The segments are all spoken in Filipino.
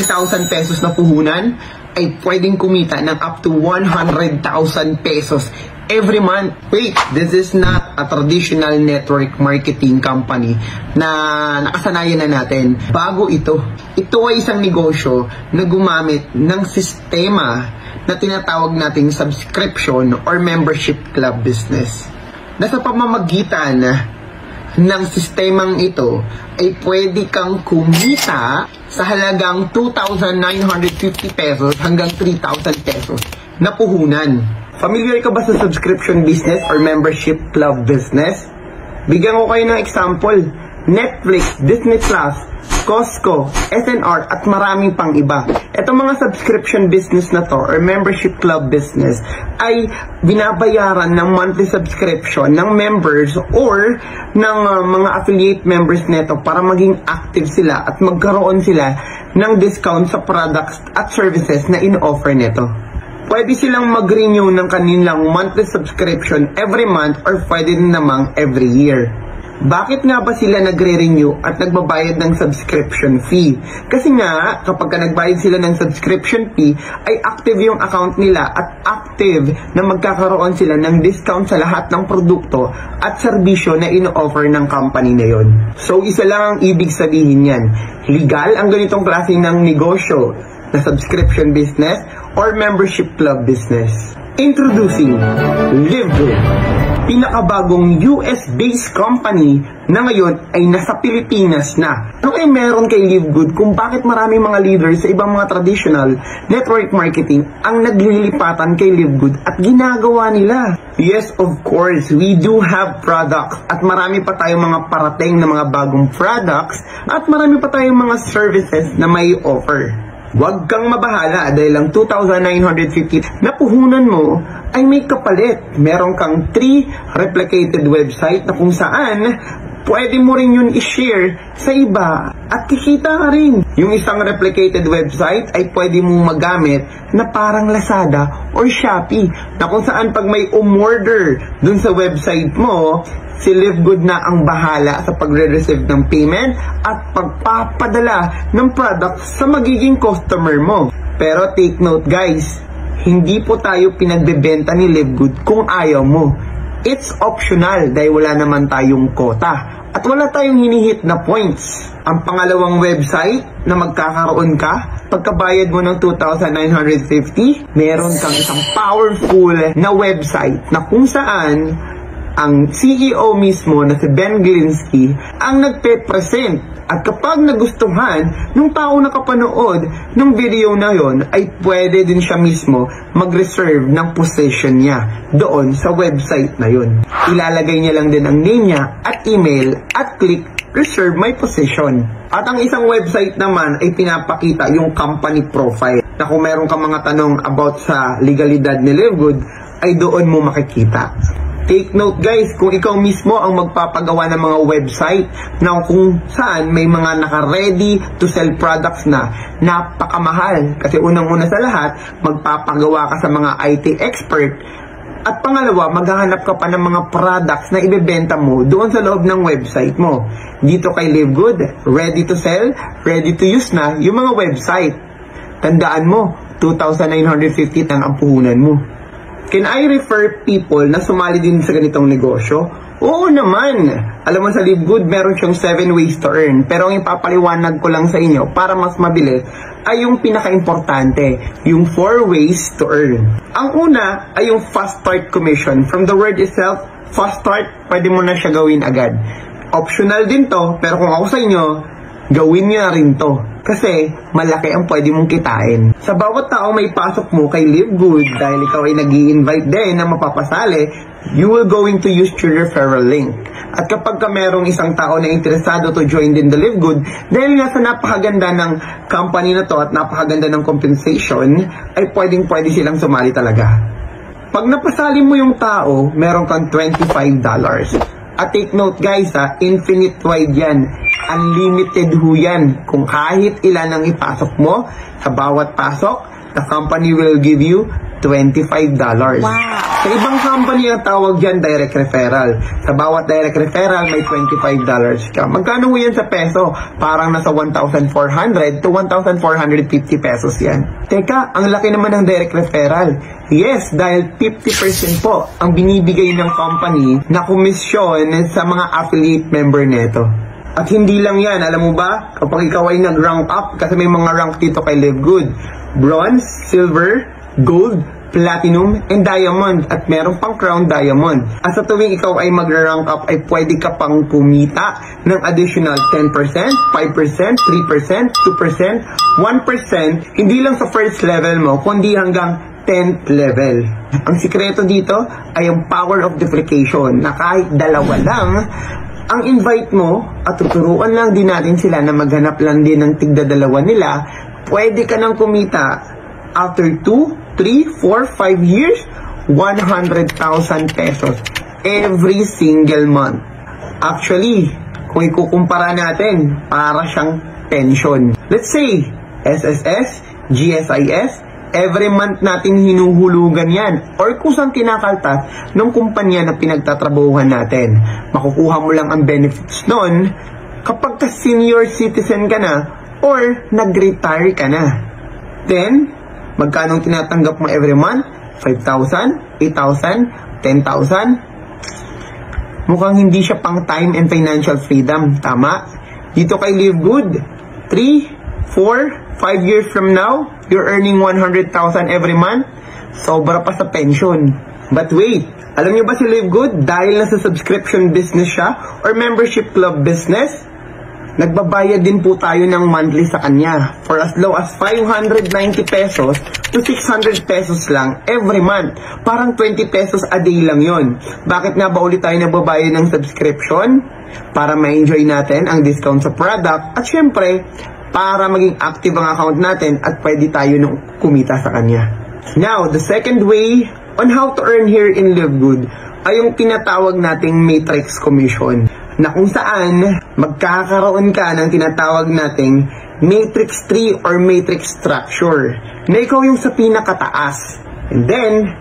3,000 pesos na puhunan ay pwedeng kumita ng up to 100,000 pesos every month. Wait, this is not a traditional network marketing company na nakasanayan na natin. Bago ito. Ito ay isang negosyo na gumamit ng sistema na tinatawag nating subscription or membership club business. Na sa pamamagitan ng sistemang ito ay pwede kang kumita sa halagang 2,950 pesos hanggang 3,000 pesos na puhunan. Familiar ka ba sa subscription business or membership club business? Bigyan ko kayo ng example. Netflix, Disney Plus, Costco, SNR at maraming pang iba. Itong mga subscription business na to or membership club business ay binabayaran ng monthly subscription ng members or ng mga affiliate members nito para maging active sila at magkaroon sila ng discount sa products at services na in-offer nito. Pwede silang mag-renew ng kanilang monthly subscription every month or pwede din namang every year. Bakit nga ba sila nagre-renew at nagbabayad ng subscription fee? Kasi nga, kapag nagbayad sila ng subscription fee, ay active yung account nila at active na magkakaroon sila ng discount sa lahat ng produkto at serbisyo na ino-offer ng company na yon. So, isa lang ang ibig sabihin yan. Legal ang ganitong klase ng negosyo na subscription business or membership club business. Introducing LiveGood, pinakabagong US-based company na ngayon ay nasa Pilipinas na. Ano ay meron kay LiveGood kung bakit maraming mga leaders sa ibang mga traditional network marketing ang naglilipatan kay LiveGood at ginagawa nila? Yes, of course, we do have products at marami pa tayong mga parating na mga bagong products at marami pa tayong mga services na may offer. Huwag kang mabahala dahil ang 2,950 na puhunan mo ay may kapalit. Meron kang 3 replicated website na kung saan pwede mo rin yun i-share sa iba at kikita ka rin. Yung isang replicated website ay pwede mong magamit na parang Lazada or Shopee na kung saan pag may umorder dun sa website mo, si LiveGood na ang bahala sa pagre-receive ng payment at pagpapadala ng product sa magiging customer mo. Pero take note guys, hindi po tayo pinagbebenta ni LiveGood kung ayaw mo. It's optional dahil wala naman tayong quota at wala tayong hinihit na points. Ang pangalawang website na magkakaroon ka, pagkabayad mo ng 2,950, meron kang isang powerful na website na kung saan ang CEO mismo na si Ben Glinsky ang nagpe-present. At kapag nagustuhan ng tao na kapanood ng video na yon, ay pwede din siya mismo mag-reserve ng position niya doon sa website na yon. Ilalagay niya lang din ang name niya at email at click reserve my position. At ang isang website naman ay pinapakita yung company profile na kung meron ka mga tanong about sa legalidad ni LiveGood ay doon mo makikita. Take note guys, kung ikaw mismo ang magpapagawa ng mga website na kung saan may mga naka-ready to sell products na napakamahal. Kasi unang-una sa lahat, magpapagawa ka sa mga IT expert. At pangalawa, maghahanap ka pa ng mga products na ibebenta mo doon sa loob ng website mo. Dito kay LiveGood, ready to sell, ready to use na yung mga website. Tandaan mo, 2,950 ang puhunan mo. Can I refer people na sumali din sa ganitong negosyo? Oo naman! Alam mo sa LiveGood, meron siyang 7 ways to earn. Pero ang ipapaliwanag ko lang sa inyo para mas mabilis ay yung pinaka-importante, yung 4 ways to earn. Ang una ay yung fast start commission. From the word itself, fast start, pwede mo na siya gawin agad. Optional din to, pero kung ako sa inyo, gawin niyo na rin to. Kasi malaki ang pwede mong kitain. Sa bawat tao may pasok mo kay LiveGood dahil ikaw ay nag-i-invite din na mapapasali, you will going to use your referral link. At kapag ka merong isang tao na interesado to join din the LiveGood, dahil nga sa napakaganda ng company na to at napakaganda ng compensation, ay pwede silang sumali talaga. Pag napasali mo yung tao, meron kang $25. At take note guys ha, infinite wide yan. Unlimited ho yan. Kung kahit ilan ang ipasok mo, sa bawat pasok, the company will give you $25. Wow. Sa ibang company ang tawag dyan, direct referral. Sa bawat direct referral, may $25 ka. Magkano ho yan sa peso? Parang nasa 1,400 to 1,450 pesos yan. Teka, ang laki naman ng direct referral. Yes, dahil 50% po ang binibigay ng company na komisyon sa mga affiliate member neto. At hindi lang yan, alam mo ba? Kapag ikaw ay nag-rank up, kasi may mga rank dito kay Live Good. Bronze, silver, gold, platinum, and diamond, at meron pang crown diamond. At sa tuwing ikaw ay mag-rank up, ay pwede ka pang kumita ng additional 10%, 5%, 3%, 2%, 1%, hindi lang sa first level mo, kundi hanggang 10th level. Ang sikreto dito ay ang power of duplication, na kahit dalawa lang ang invite mo at tuturuan lang din natin sila na maghanap lang din ng tigda-dalawa nila, pwede ka nang kumita after 2, 3, 4, 5 years, 100,000 pesos every single month. Actually, kung ikukumpara natin, para siyang pension. Let's say, SSS, GSIS, every month natin hinuhulugan yan or kusang kinakaltas ng kumpanya na pinagtatrabahuhan natin. Makukuha mo lang ang benefits nun kapag ka senior citizen ka na or nag-retire ka na. Then, magkano tinatanggap mo every month? 5,000, 8,000, 10,000? Mukhang hindi siya pang time and financial freedom. Tama? Dito kay Live Good, 3, 4, 5 years from now, you're earning 100,000 every month. Sobra pa sa pension. But wait, alam niyo ba si Live Good, dahil nasa subscription business siya or membership club business, nagbabayad din po tayo ng monthly sa kanya for as low as 590 pesos to 600 pesos lang every month. Parang 20 pesos a day lang yon. Bakit nga ba ulit tayo nagbabayad ng subscription? Para ma-enjoy natin ang discount sa product at syempre, para maging active ang account natin at pwede tayo nung kumita sa kanya. Now, the second way on how to earn here in Live Good ay yung tinatawag nating matrix commission, na kung saan magkakaroon ka ng tinatawag nating matrix tree or matrix structure, na ikaw yung sa pinakataas. And then,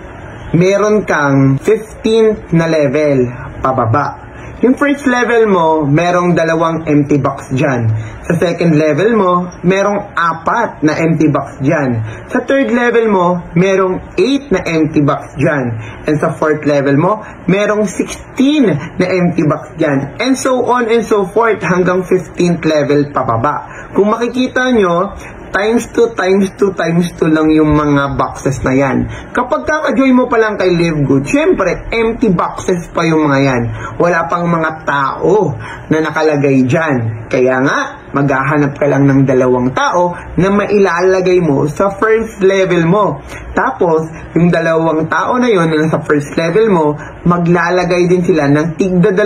meron kang 15th na level pababa. Yung first level mo, merong 2 empty box dyan. Sa second level mo, merong 4 na empty box dyan. Sa third level mo, merong 8 na empty box dyan. And sa fourth level mo, merong 16 na empty box dyan. And so on and so forth hanggang 15th level pababa. Kung makikita nyo, times 2 lang yung mga boxes na yan. Kapag kaka-join mo pa lang kay Live Good, syempre, empty boxes pa yung mga yan. Wala pang mga tao na nakalagay dyan. Kaya nga, maghahanap ka lang ng 2 tao na mailalagay mo sa first level mo. Tapos, yung 2 tao na yon na sa first level mo, maglalagay din sila ng tigda-2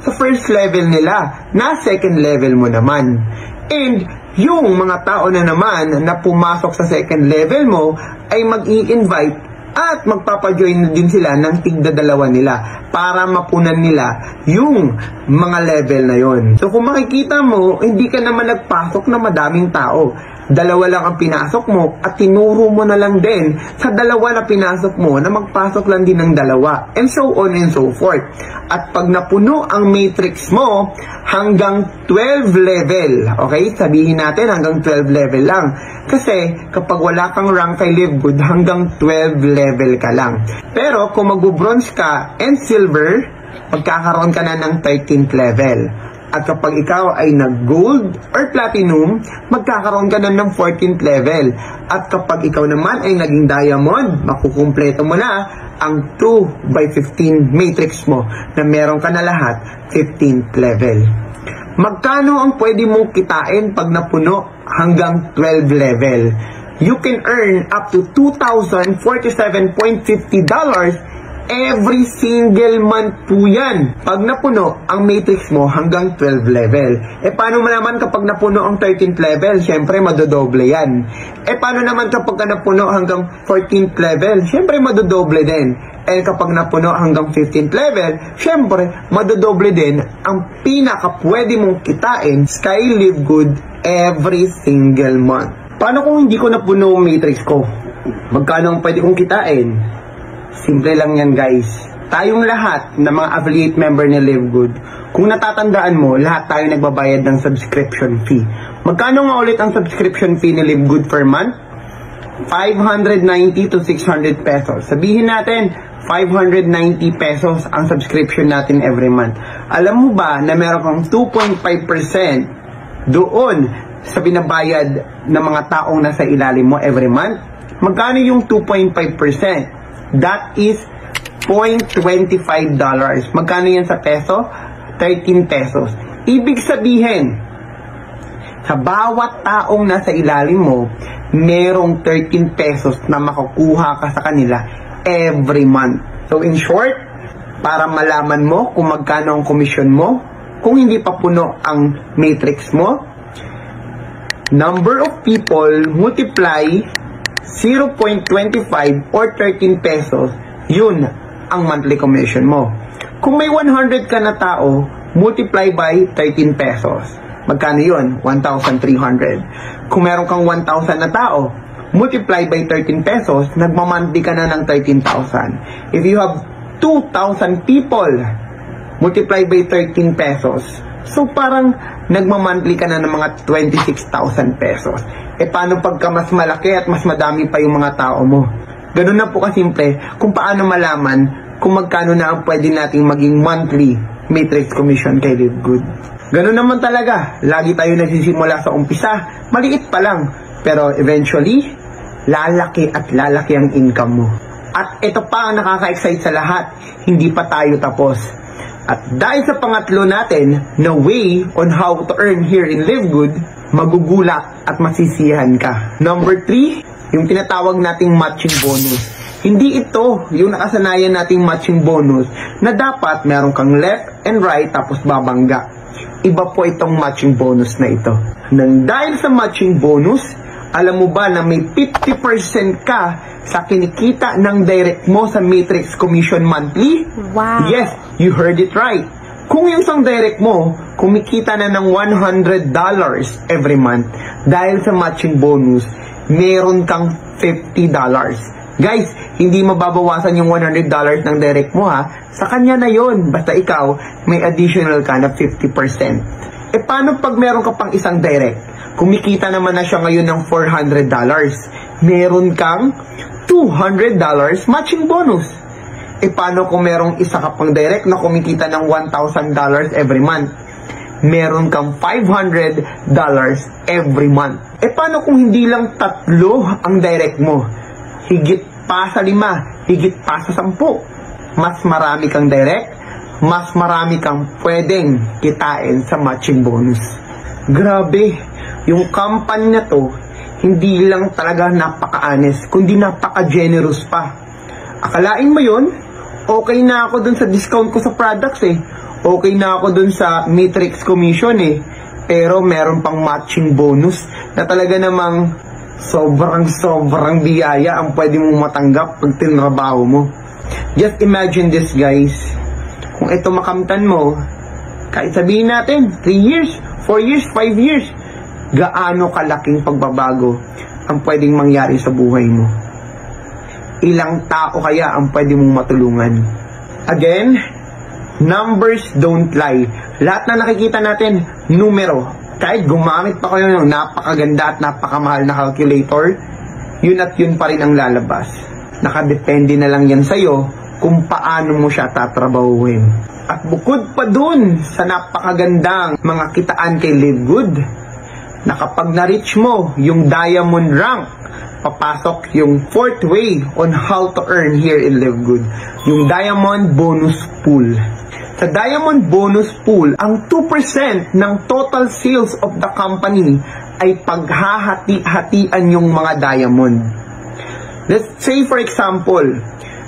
sa first level nila, na second level mo naman. And, yung mga tao na naman na pumasok sa second level mo ay mag-i-invite at magpapajoin din sila ng tigda-2 nila para mapunan nila yung mga level na yon. So kung makikita mo, hindi ka naman nagpasok na madaming tao. 2 lang ang pinasok mo at tinuro mo na lang din sa 2 na pinasok mo na magpasok lang din ng 2. And so on and so forth. At pag napuno ang matrix mo hanggang 12 level, okay? Sabihin natin hanggang 12 level lang. Kasi kapag wala kang rank kay Live Good, hanggang 12 level ka lang. Pero kung mag-bronze ka and silver, magkakaroon ka na ng 13th level. At kapag ikaw ay nag-gold or platinum, magkakaroon ka na ng 14th level. At kapag ikaw naman ay naging diamond, makukumpleto mo na ang 2x15 matrix mo na meron ka na lahat 15th level. Magkano ang pwede mong kitain pag napuno hanggang 12 level? You can earn up to $2,047.50 every single month po yan. Pag napuno ang matrix mo hanggang 12 level. Paano naman kapag napuno ang 13th level? Siyempre, madodoble yan. Paano naman kapag napuno hanggang 14th level? Siyempre, madodoble din. Kapag napuno hanggang 15th level, siyempre, madodoble din ang pinaka pwede mong kitain kay Live Good every single month. Paano kung hindi ko napuno ang matrix ko? Magkano ang pwede kong kitain? Simple lang yan guys. Tayong lahat na mga affiliate member ni Live Good, kung natatandaan mo, lahat tayo nagbabayad ng subscription fee. Magkano nga ulit ang subscription fee ni Live Good per month? 590 to 600 pesos. Sabihin natin, 590 pesos ang subscription natin every month. Alam mo ba na meron kang 2.5% doon sa binabayad ng mga taong nasa ilalim mo every month? Magkano yung 2.5%? That is $0.25. Magkano yan sa peso? 13 pesos. Ibig sabihin, sa bawat taong nasa ilalim mo, merong 13 pesos na makukuha ka sa kanila every month. So in short, para malaman mo kung magkano ang komisyon mo, kung hindi pa puno ang matrix mo, number of people multiply 0.25 or 13 pesos, yun ang monthly commission mo. Kung may 100 ka na tao, multiply by 13 pesos. Magkano yun? 1,300. Kung meron kang 1,000 na tao, multiply by 13 pesos, nagmamonthly ka na ng 13,000. If you have 2,000 people, multiply by 13 pesos. So parang nagmamonthly ka na ng mga 26,000 pesos. E paano pagka mas malaki at mas madami pa yung mga tao mo? Ganun na po kasimple kung paano malaman kung magkano na ang pwede nating maging monthly matrix commission kay Live Good. Ganun naman talaga. Lagi tayo nagsisimula sa umpisa. Maliit pa lang. Pero eventually, lalaki at lalaki ang income mo. At ito pa ang nakaka-excite sa lahat. Hindi pa tayo tapos. At dahil sa pangatlo natin na way on how to earn here in Live Good, magugulat at masisiyahan ka. Number 3, yung tinatawag nating matching bonus. Hindi ito yung nakasanayan nating matching bonus na dapat meron kang left and right tapos babangga. Iba po itong matching bonus na ito. Nang dahil sa matching bonus, alam mo ba na may 50% ka sa kinikita ng direct mo sa matrix commission monthly? Wow! Yes, you heard it right. Kung yung isang direct mo, kumikita na ng $100 every month, dahil sa matching bonus, meron kang $50. Guys, hindi mababawasan yung $100 ng direct mo ha. Sa kanya na yon. Basta ikaw, may additional ka na 50%. E paano pag meron ka pang isang direct? Kumikita naman na siya ngayon ng $400. Meron kang $200 matching bonus. E paano kung merong isa ka pang direct na kumikita ng $1,000 every month? Meron kang $500 every month. E paano kung hindi lang 3 ang direct mo? Higit pa sa 5, higit pa sa 10. Mas marami kang direct, mas marami kang pwedeng kitain sa matching bonus. Grabe, yung company na to, hindi lang talaga napaka-honest, kundi napaka-generous pa. Akalain mo yun, okay na ako dun sa discount ko sa products eh. Okay na ako dun sa matrix commission eh. Pero meron pang matching bonus na talaga namang sobrang biyaya ang pwede mong matanggap pag tinrabaho mo. Just imagine this guys. Kung ito makamtan mo, kahit sabihin natin 3 years, 4 years, 5 years, gaano kalaking pagbabago ang pwedeng mangyari sa buhay mo? Ilang tao kaya ang pwede mong matulungan? Again, numbers don't lie. Lahat na nakikita natin, numero. Kahit gumamit pa kayo ng napakaganda at napakamahal na calculator, yun at yun pa rin ang lalabas. Nakadepende na lang yan sa'yo kung paano mo siya tatrabahuin. At bukod pa dun sa napakagandang mga kitaan kay Live Good, na kapag na-reach mo yung diamond rank, papasok yung 4th way on how to earn here in Live Good, yung diamond bonus pool. Sa diamond bonus pool, ang 2% ng total sales of the company ay paghahati-hatian yung mga diamond. Let's say for example,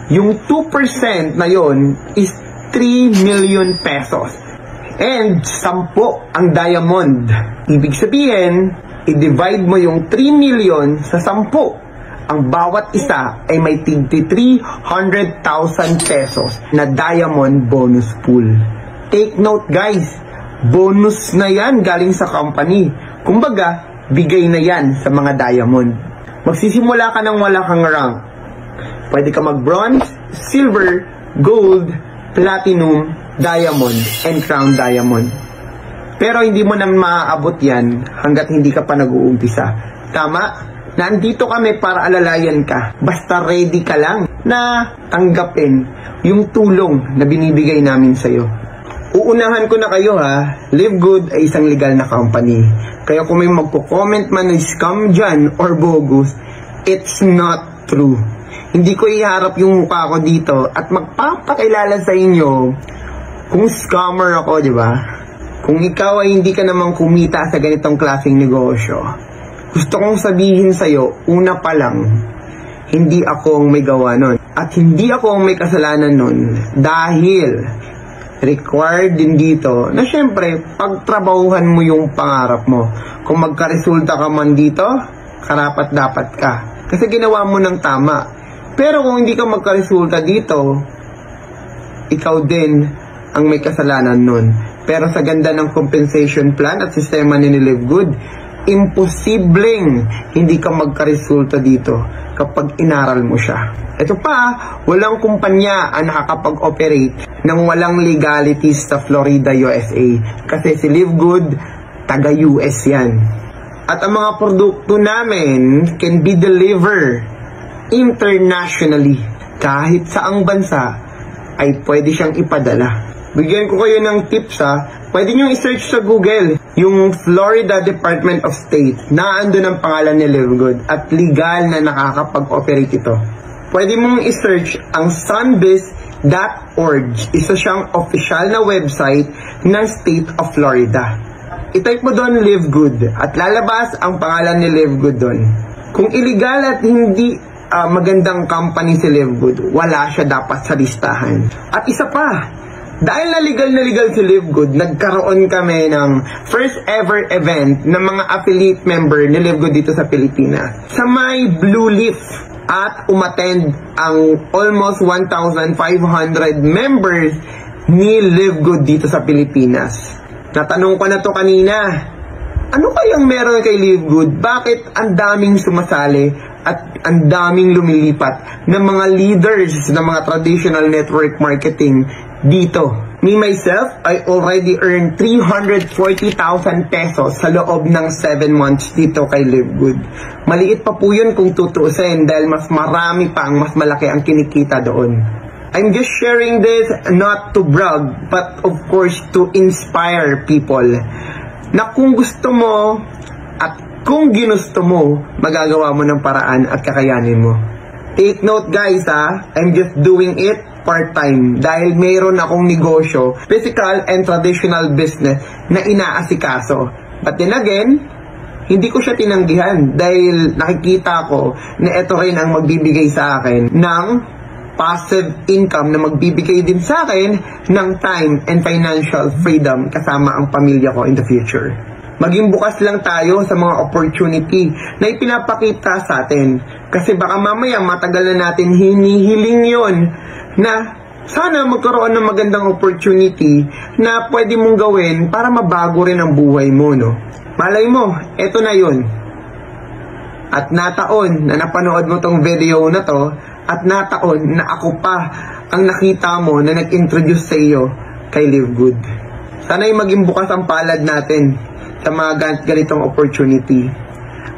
yung 2% na yon is 3 million pesos. And 10 ang diamond. Ibig sabihin, i-divide mo yung 3 million sa 10. Ang bawat isa ay may tigti 300,000 pesos na diamond bonus pool. Take note guys, bonus na yan galing sa company. Kumbaga, bigay na yan sa mga diamond. Magsisimula ka ng wala kang rank. Pwede ka mag-bronze, silver, gold, platinum, diamond, and crown diamond. Pero hindi mo na maaabot yan hanggat hindi ka pa nag-uumpisa. Tama? Nandito kami para alalayan ka. Basta ready ka lang na tanggapin yung tulong na binibigay namin sa'yo. Uunahan ko na kayo ha, Live Good ay isang legal na company. Kaya kung may magpo-comment man na scam dyan or bogus, it's not true. Hindi ko iharap yung mukha ko dito at magpapakilala sa inyo kung scammer ako, di ba? Kung ikaw ay hindi ka namang kumita sa ganitong klaseng negosyo, gusto kong sabihin sa'yo, una pa lang, hindi ako ang may gawa nun. At hindi ako ang may kasalanan nun dahil required din dito na syempre, pagtrabahuhan mo yung pangarap mo. Kung magkaresulta ka man dito, karapat dapat ka. Kasi ginawa mo ng tama. Pero kung hindi ka magkaresulta dito, ikaw din ang may kasalanan nun. Pero sa ganda ng compensation plan at sistema ni Live Good, imposibleng hindi ka magkaresulta dito kapag inaral mo siya. Ito pa, walang kumpanya ang nakakapag-operate ng walang legalities sa Florida, USA. Kasi si Live Good, taga-US yan. At ang mga produkto namin can be delivered internationally. Kahit saang bansa ay pwede siyang ipadala. Bigyan ko kayo ng tips ha. Pwede nyo i-search sa Google yung Florida Department of State. Naandun ang pangalan ni Live Good at legal na nakakapag-operate ito. Pwede mong i-search ang sunbiz.org. Isa siyang official na website ng State of Florida. I-type mo doon Live Good at lalabas ang pangalan ni Live Good doon. Kung illegal at hindi magandang company si Live Good, wala siya dapat sa listahan. At isa pa, dahil na legal si Live Good, nagkaroon kami ng first ever event ng mga affiliate member ni Live Good dito sa Pilipinas. Sa may Blue Leaf at umattend ang almost 1,500 members ni Live Good dito sa Pilipinas. Natanong ko na to kanina, ano kayang meron kay Live Good? Bakit ang daming sumasali at ang daming lumilipat ng mga leaders ng mga traditional network marketing dito? Me myself, I already earned 340,000 pesos sa loob ng 7 months dito kay Live Good. Maliit pa po yun kung tutuusin dahil mas marami pa ang mas malaki ang kinikita doon. I'm just sharing this not to brag but of course to inspire people na kung gusto mo at kung ginusto mo, magagawa mo ng paraan at kakayanin mo. Take note guys ha, I'm just doing it part-time dahil mayroon akong negosyo, physical and traditional business na inaasikaso. But then again, hindi ko siya tinanggihan dahil nakikita ko na ito rin ang magbibigay sa akin ng passive income na magbibigay din sa akin ng time and financial freedom kasama ang pamilya ko in the future. Maging bukas lang tayo sa mga opportunity na ipinapakita sa atin. Kasi baka mamaya matagal na natin hinihiling yon na sana magkaroon ng magandang opportunity na pwede mong gawin para mabago rin ang buhay mo, no? Malay mo, eto na yun. At nataon na napanood mo tong video na to, at nataon na ako pa ang nakita mo na nag-introduce sa iyo kay Live Good. Sana'y maging bukas ang palad natin sa mga ganitong opportunity.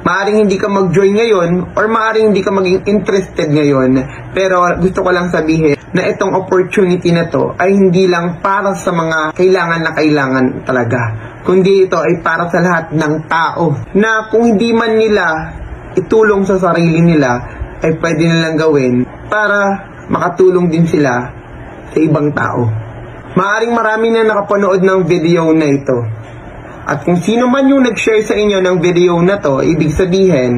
Maaring hindi ka mag-join ngayon or maaring hindi ka maging interested ngayon, pero gusto ko lang sabihin na itong opportunity na to ay hindi lang para sa mga kailangan na kailangan talaga, kundi ito ay para sa lahat ng tao na kung hindi man nila itulong sa sarili nila ay pwede nilang gawin para makatulong din sila sa ibang tao. Maaring marami na nakapanood ng video na ito. At kung sino man yung nag-share sa inyo ng video na to, ibig sabihin,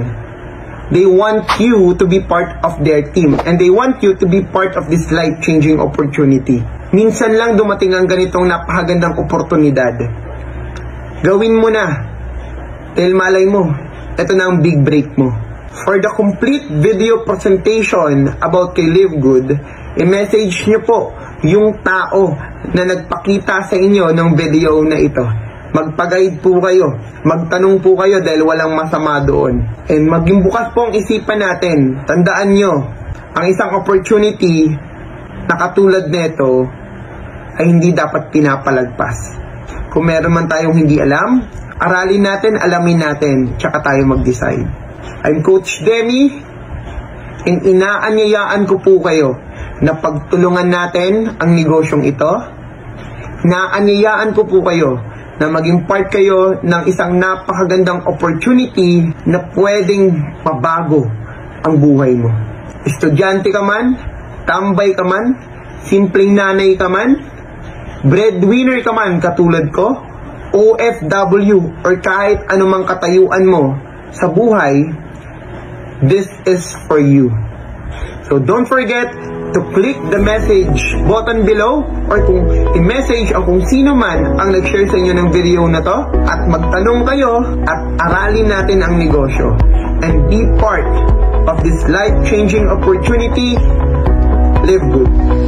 they want you to be part of their team and they want you to be part of this life-changing opportunity. Minsan lang dumating ang ganitong napakagandang oportunidad. Gawin mo na. Dahil malay mo, ito na ang big break mo. For the complete video presentation about kay Live Good, i-message nyo po yung tao na nagpakita sa inyo ng video na ito. magpa-guide po kayo, magtanong po kayo dahil walang masama doon. And maging bukas po ang isipan natin. Tandaan nyo, ang isang opportunity na katulad nito ay hindi dapat pinapalagpas. Kung meron man tayong hindi alam, aralin natin, alamin natin, tsaka tayo mag-decide. I'm Coach Demi, and inaanyayaan ko po kayo na pagtulungan natin ang negosyong ito. Inaanyayaan ko po kayo na maging part kayo ng isang napakagandang opportunity na pwedeng mabago ang buhay mo. Estudyante ka man, tambay ka man, simpleng nanay ka man, breadwinner ka man katulad ko, OFW, or kahit anumang katayuan mo sa buhay, this is for you. So don't forget to click the message button below or kung i-message o kung sino man ang nag-share sa inyo ng video na to at magtanong kayo at aralin natin ang negosyo and be part of this life-changing opportunity. Live good.